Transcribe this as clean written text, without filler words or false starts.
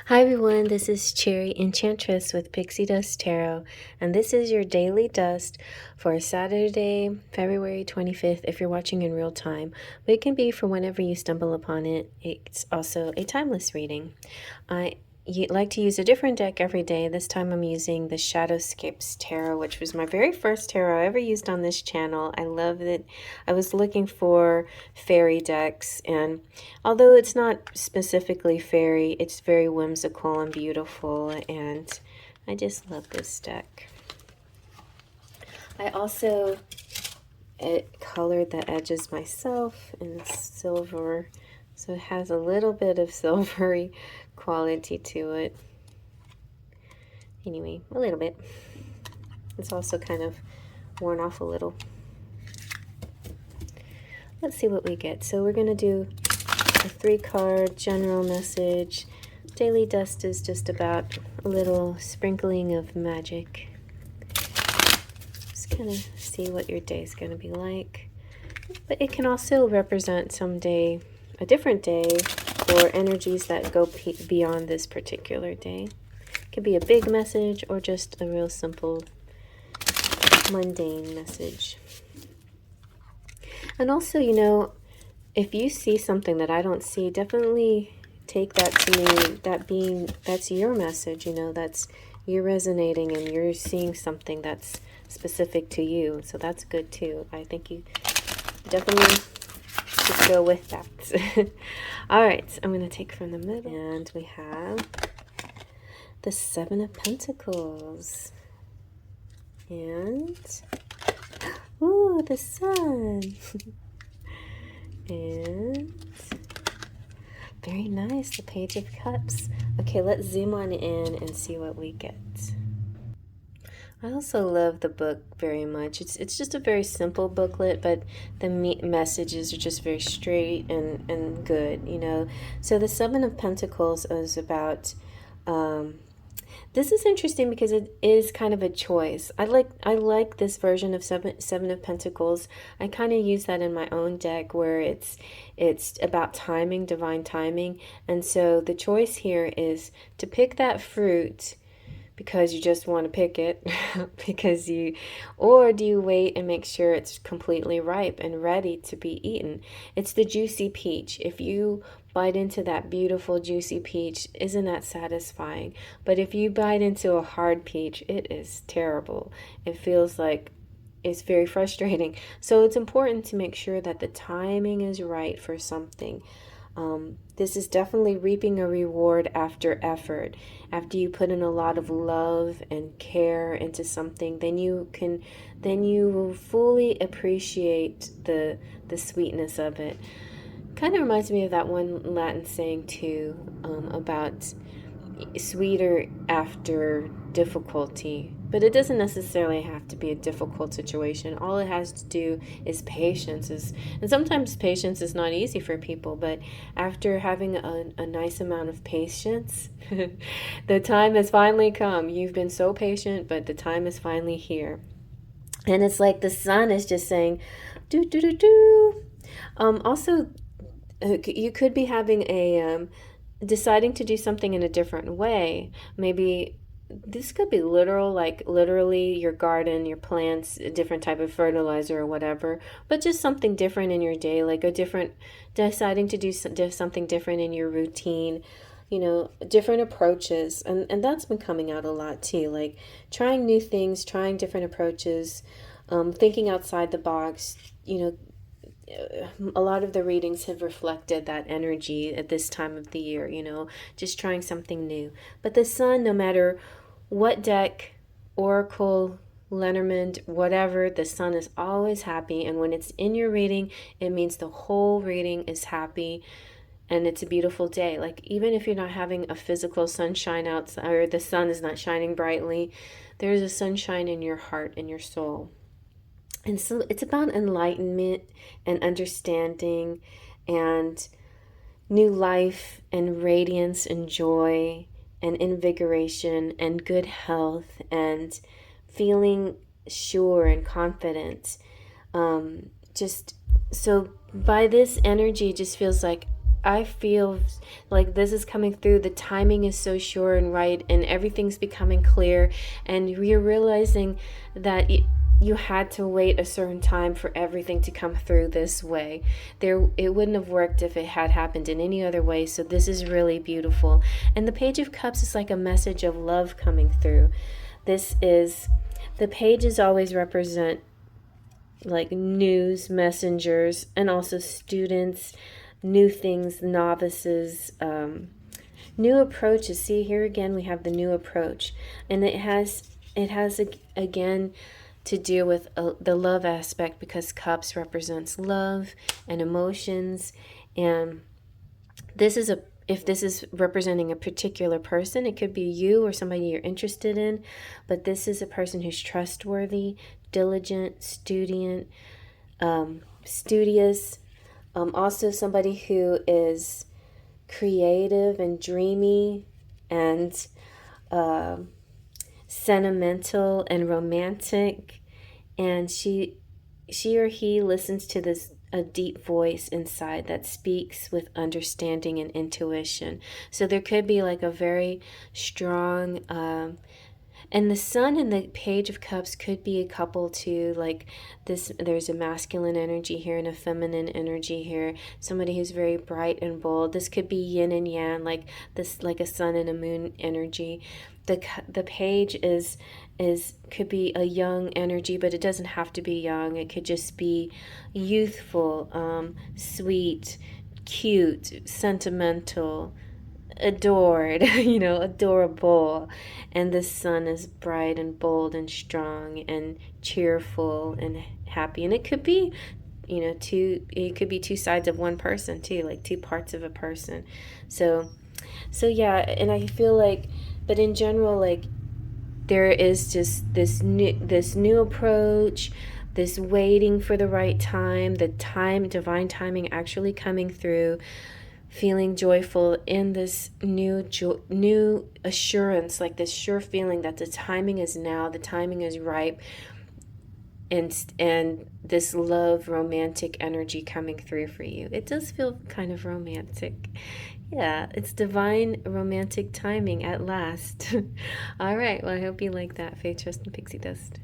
Hi everyone, this is Cherry Enchantress with Pixie Dust Tarot, and this is your daily dust for Saturday, February 25th, if you're watching in real time. But it can be for whenever you stumble upon it. It's also a timeless reading. I like to use a different deck every day. This time I'm using the Shadowscapes Tarot, which was my very first tarot I ever used on this channel. I love it. I was looking for fairy decks, and although it's not specifically fairy, it's very whimsical and beautiful, and I just love this deck. I also colored the edges myself in silver, so it has a little bit of silvery quality to it. Anyway, a little bit. It's also kind of worn off a little. Let's see what we get. So we're going to do a 3-card general message. Daily dust is just about a little sprinkling of magic. Just kind of see what your day is going to be like. But it can also represent someday, a different day, or energies that go beyond this particular day. It could be a big message or just a real simple, mundane message. And also, you know, if you see something that I don't see, definitely take that to mean that's your message, you know, that's you're resonating and you're seeing something that's specific to you. So that's good too. I think you definitely should go with that. All right, so I'm going to take from the middle, and we have the 7 of Pentacles. And, ooh, the Sun. And very nice, the Page of Cups. Okay, let's zoom on in and see what we get. I also love the book very much. It's just a very simple booklet, but the messages are just very straight and good, you know. So the 7 of Pentacles is about, this is interesting because it is kind of a choice. I like this version of seven of Pentacles. I kind of use that in my own deck where it's about timing, divine timing. And so the choice here is to pick that fruit because you just want to pick it or do you wait and make sure it's completely ripe and ready to be eaten? It's the juicy peach. If you bite into that beautiful juicy peach, isn't that satisfying? But if you bite into a hard peach, it is terrible. It feels like it's very frustrating. So it's important to make sure that the timing is right for something. This is definitely reaping a reward after effort. After you put in a lot of love and care into something, then you will fully appreciate the sweetness of it. Kind of reminds me of that one Latin saying too, about sweeter after difficulty. But it doesn't necessarily have to be a difficult situation. All it has to do is patience. And sometimes patience is not easy for people, but after having a nice amount of patience, the time has finally come. You've been so patient, but the time is finally here. And it's like the sun is just saying, do, do, do, do. Also, you could be having a deciding to do something in a different way. Maybe this could be literal, like literally your garden, your plants, a different type of fertilizer or whatever, but just something different in your day, like deciding to do something different in your routine, you know, different approaches. And that's been coming out a lot too, like trying new things, trying different approaches, thinking outside the box, you know. A lot of the readings have reflected that energy at this time of the year, you know, just trying something new. But the sun, no matter what deck, Oracle, Lenormand, whatever, the sun is always happy. And when it's in your reading, it means the whole reading is happy and it's a beautiful day. Like even if you're not having a physical sunshine outside, or the sun is not shining brightly, there's a sunshine in your heart and your soul. And so it's about enlightenment and understanding and new life and radiance and joy and invigoration and good health and feeling sure and confident. Just so by this energy, it just feels like I feel like this is coming through. The timing is so sure and right, and everything's becoming clear, and you're realizing that you had to wait a certain time for everything to come through this way. It wouldn't have worked if it had happened in any other way. So this is really beautiful. And the Page of Cups is like a message of love coming through. The pages always represent like news messengers, and also students, new things, novices, new approaches. See, here again we have the new approach, and it has again to deal with the love aspect, because cups represents love and emotions. And this is if this is representing a particular person, it could be you or somebody you're interested in, but this is a person who's trustworthy, diligent, studious, also somebody who is creative and dreamy and sentimental and romantic, and she or he listens to a deep voice inside that speaks with understanding and intuition. So there could be like a very strong and the Sun and the Page of Cups could be a couple too. Like this, there's a masculine energy here and a feminine energy here. Somebody who's very bright and bold. This could be yin and yang, like this, like a sun and a moon energy. The Page could be a young energy, but it doesn't have to be young. It could just be youthful, sweet, cute, sentimental, adored, adorable. And the Sun is bright and bold and strong and cheerful and happy. And it could be, it could be two sides of one person too, like two parts of a person. So yeah, and I feel like, but in general, like there is just this new approach, this waiting for the right time, divine timing actually coming through, feeling joyful in this new assurance, like this sure feeling that the timing is now, the timing is ripe, and this love, romantic energy coming through for you. It does feel kind of romantic. Yeah, it's divine romantic timing at last. All right, well, I hope you like that. Faith, Trust, and Pixie Dust.